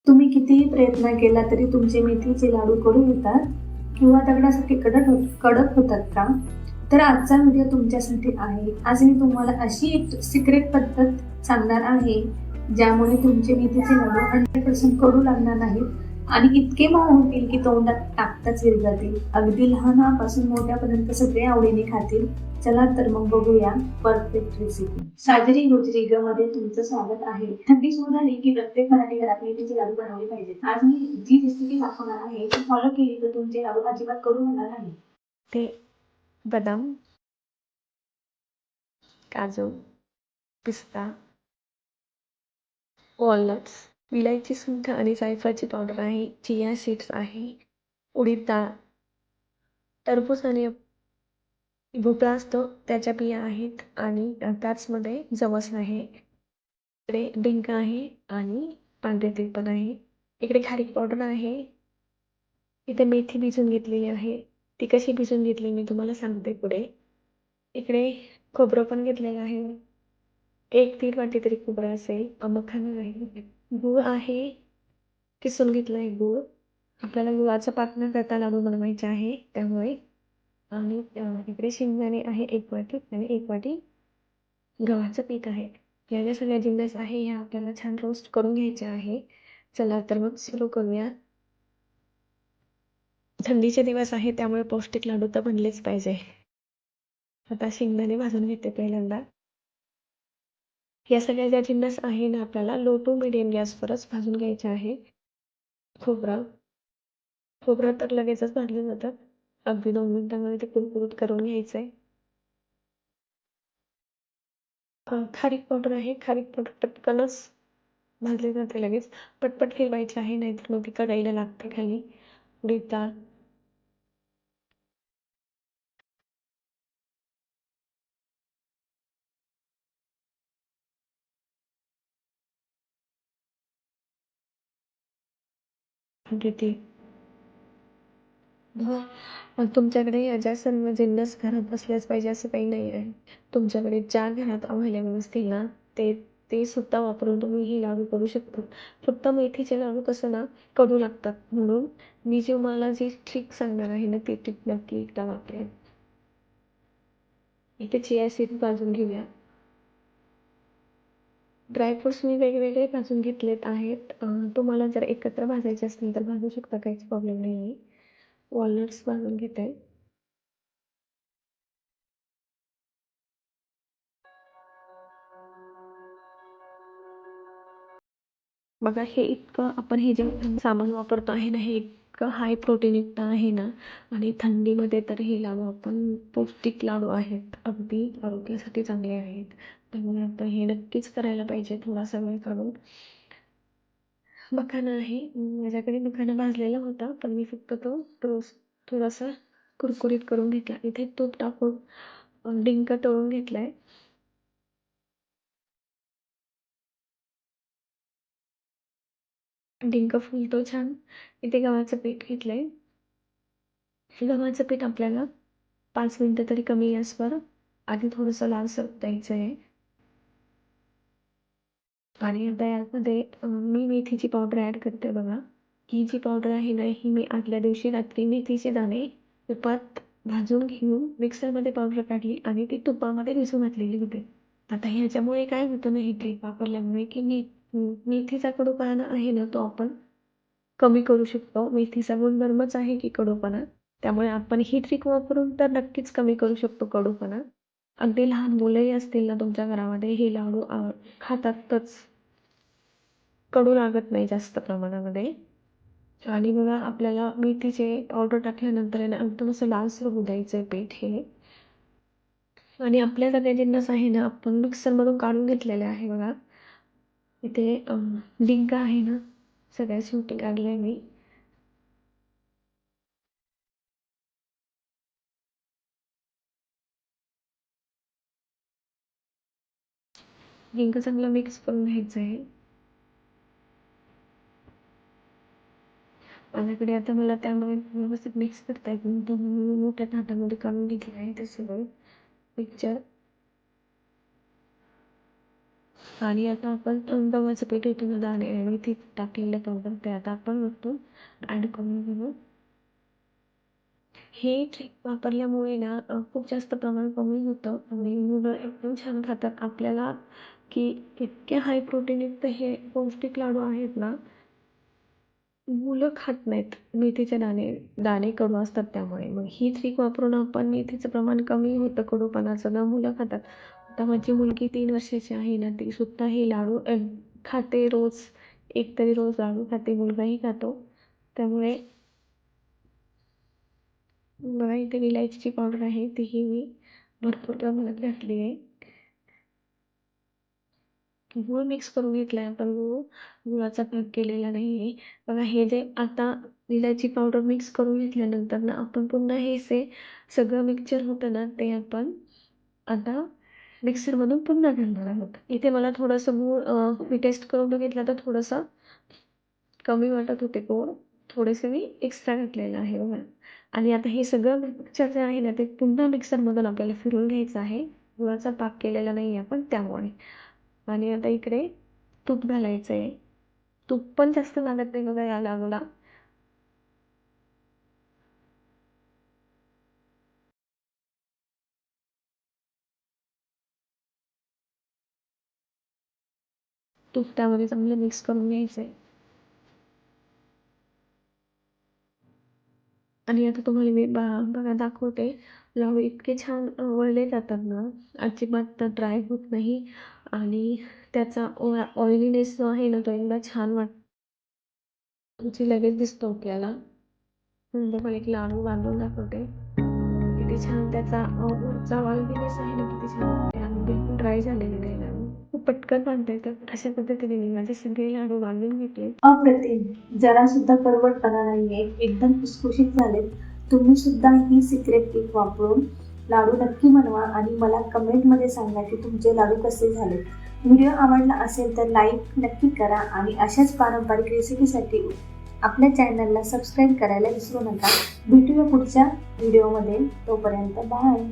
तुम्ही कितीही प्रयत्न केला तरी तुमचे मेथीचे लाडू कडू होतात किंवा दगडासारखे कडक होतात का? तर आजचा व्हिडिओ तुमच्यासाठी आहे. आज मी तुम्हाला अशी एक सिक्रेट पद्धत सांगणार आहे, ज्यामुळे तुमचे मेथीचे लाडू 100% कडू लागणार नाहीत आणि इतके मऊ होतील की तोंडात टाकताच विरघळतील. अगदी लहानापासून मोठ्यापर्यंत सगळे आवडीने खातील. चला तर मग बघूया परफेक्ट रेसिपी. साजरी गुजरी ग मध्ये तुमचं स्वागत आहे. थंडी सुरू झाली की प्रत्येक मराठी घरात मेथीचे लाडू बनवले पाहिजेत. आज मी जी रेसिपी दाखवणार आहे ती फॉलो केली तर तुमचे लाडू अजिबात करू होणार नाही. ते बदाम, काजू, पिस्ता, वॉलनट्स, विलायची सुंठ आणि जायफळाची पावडर आहे, चिया सीड्स आहे, उडीद डाळ, टरबूज आणि भोपळा असतो त्याच्या बिया आहेत आणि त्याचमध्ये जवस आहे. इकडे डिंक आहे आणि पांढरे तीळ पण आहे. इकडे खारीक पावडर आहे. इथे मेथी भिजून घेतलेली आहे. ती कशी भिजून घेतली मी तुम्हाला सांगते पुढे. इकडे खोबरं पण घेतलेलं आहे. 1-1.5 वाटी तरी खोबरं असेल. मखाना आहे. गूळ आहे. किसून घेतला आहे गूळ. आपल्याला गुळाचं पाक न करता लाडू बनवायचे आहे त्यामुळे. आणि इकडे शेंगदाणे आहे 1 वाटी आणि 1 वाटी गव्हाचं पीठ आहे. या ज्या सगळ्या जिन्नस आहे ह्या आपल्याला छान रोस्ट करून घ्यायचे आहे. चला तर मग सुरू करूया. थंडीचे दिवस आहे त्यामुळे पौष्टिक लाडू तर बनलेच पाहिजे. आता शेंगदाणे भाजून घेते पहिल्यांदा. या सगळ्या ज्या जिन्नस आहे ना आपल्याला लो टू मिडियम गॅसवरच भाजून घ्यायचे आहे. खोबरं तर लगेचच भाजलं जातं. अगदी 2 मिनिटांमध्ये ते कुरकुरीत करून घ्यायचं आहे. खारीक पावडर आहे. खारीक पावडर पटकनच भाजली जाते लगेच. पटपट फिरवायची आहे नाहीतर मग ती कढईला लागते खाली. उडीद डाळ, म्हणजे ती तुमच्याकडे ज्या सर्व जिन्नस घरात असल्याच पाहिजे असं काही नाही आहे. तुमच्याकडे ज्या घरात अव्हेलेबल असतील ना ते ते सुद्धा वापरून तुम्ही हे लाडू करू शकता. फक्त मेथीचे लाडू कसं ना कडू लागतात म्हणून मी तुम्हाला जी ट्रिक सांगणार आहे ना ती ट्रिक नक्की एकदा वापरा. इथे चिया सीड भाजून घेऊया. ड्रायफ्रुट्स मी वेगवेगळे भाजून घेतलेत आहेत. तुम्हाला जर एकत्र भाजायचे असतील तर भाजू शकता, काहीच प्रॉब्लेम नाही आहे. वॉलनट्स भाजून घेते. बघा हे इतकं आपण हे जे सामान वापरतो आहे ना हे इतकं हाय प्रोटीनयुक्त आहे ना आणि थंडीमध्ये तर हे लाडू आपण पौष्टिक लाडू आहेत. अगदी आरोग्यासाठी चांगले आहेत. त्यामुळे आता हे नक्कीच करायला पाहिजे थोडासा वेळ काढून. मखाना आहे. माझ्याकडे मखाना भाजलेला होता पण मी फक्त तो रोस्ट थोडासा कुरकुरीत करून घेतला. इथे तूप टाकून डिंक तळून घेतलाय. डिंक फुलतो छान. इथे गव्हाचं पीठ घेतलंय. गव्हाचं पीठ आपल्याला 5 मिनिटं तरी कमी गॅसवर आधी थोडंसं लालसर द्यायचं आहे. आणि आता यामध्ये मी मेथीची पावडर ॲड करते बघा. ही जी पावडर आहे ना ही मी आदल्या दिवशी रात्री मेथीचे दाणे तुपात भाजून घेऊन मिक्सरमध्ये पावडर काढली आणि ती तुपामध्ये भिजवून घातलेली होती. आता ह्याच्यामुळे काय होतं ना ही ट्रिक वापरल्यामुळे की मेथीचा कडूपणा आहे ना तो आपण कमी करू शकतो. मेथीचा गुणधर्मच आहे की कडूपणा. त्यामुळे आपण ही ट्रिक वापरून तर नक्कीच कमी करू शकतो कडूपणा. अगदी लहान मुलंही असतील ना तुमच्या घरामध्ये हे लाडू खातातच. कडू लागत नाही जास्त प्रमाणामध्ये. आणि बघा आपल्याला मेथीचे पावडर टाकल्यानंतर आहे ना एकदम असं लालसर होऊ द्यायचं आहे पीठ हे. आणि आपल्या सगळ्या जिन्नस आहे ना आपण मिक्सरमधून काढून घेतलेले आहे बघा. इथे डिंक आहे ना सगळ्या शेवटी काढले मी. डिंक चांगला मिक्स करून घ्यायचं आहे. माझ्याकडे आता मला त्यामुळे व्यवस्थित मिक्स करता येत नाही. मोठ्या ताटामध्ये काढून घेतलं आहे ते सगळं मिक्सचर. आणि आता आपण गव्हाचं पीठ इथून दाणे मेथी टाकलेलं पावडर ते आता आपण वरतून ॲड करून घेऊ. हे ट्रिक वापरल्यामुळे ना खूप जास्त प्रमाण कमी होतं आणि मुलं एकदम छान खातात. आपल्याला की इतके हाय प्रोटीनयुक्त हे पौष्टिक लाडू आहेत ना, मुलं खात नाहीत. मेथीचे दाणे कडू असतात त्यामुळे. मग ही ट्रिक वापरून आपण मेथीचं प्रमाण कमी होतं कडूपणाचं ना मुलं खातात. आता माझी मुलगी 3 वर्षाची आहे ना, ती सुद्धा हे लाडू खाते रोज. एक तरी रोज लाडू खाते. मुलगाही खातो. त्यामुळे बघा इथे विलायचीची पावडर आहे, तीही मी भरपूर प्रमाणात घातली आहे. गूळ मिक्स करून घेतला आहे आपण गुळाचा पाक केलेला नाही आहे. बघा हे जे आता विलायची पावडर मिक्स करून घेतल्यानंतर ना आपण पुन्हा हे सगळं मिक्सचर होतं ना ते आपण आता मिक्सरमधून पुन्हा घालणार आहोत. इथे मला थोडंसं गूळ मी टेस्ट करून बघितलं तर थोडंसं कमी वाटत होते गोड. थोडेसे मी एक्स्ट्रा घातलेलं आहे बघा. आणि आता हे सगळं मिक्सचर जे आहे ना ते पुन्हा मिक्सरमधून आपल्याला फिरवून घ्यायचं आहे. गुळाचा पाक केलेला नाही आहे आपण त्यामुळे. आणि आता इकडे तूप घालायचं आहे. तूप पण जास्त लागत नाही बघा या लाडूला. तूप त्यामध्ये चांगलं मिक्स करून घ्यायचं आहे. आणि आता तुम्हाला मी बघा दाखवते. लाडू इतके छान वळले जातात ना, अजिबात ड्राय होत नाही आणि त्याचा ऑइलीनेस जो आहे ना तो एकदा छान वाटतो लगेच दिसतो आपल्याला. तुम्हाला एक लाडू बांधून दाखवते. किती छान त्याचा वरचा ऑइलीनेस आहे ना किती छान वाटते आणि बिलकुल ड्राय झालेले नाही लाडू. खूप पटकन बांधता येतात. अशा पद्धतीने मी माझे सगळे लाडू बांधून घेतले. अप्रतिम. जरा सुद्धा कडवटपणा नाहीये, एकदम खुसखुशीत झालेत. तुम्ही सुद्धा ही सिक्रेट टिप वापरून लाडू नक्की बनवा आणि मला कमेंटमध्ये सांगा की तुमचे लाडू कसे झाले. व्हिडिओ आवडला असेल तर लाईक नक्की करा आणि अशाच पारंपरिक रेसिपीसाठी आपल्या चॅनलला सबस्क्राईब करायला विसरू नका. भेटूया पुढच्या व्हिडिओमध्ये. तोपर्यंत बाय.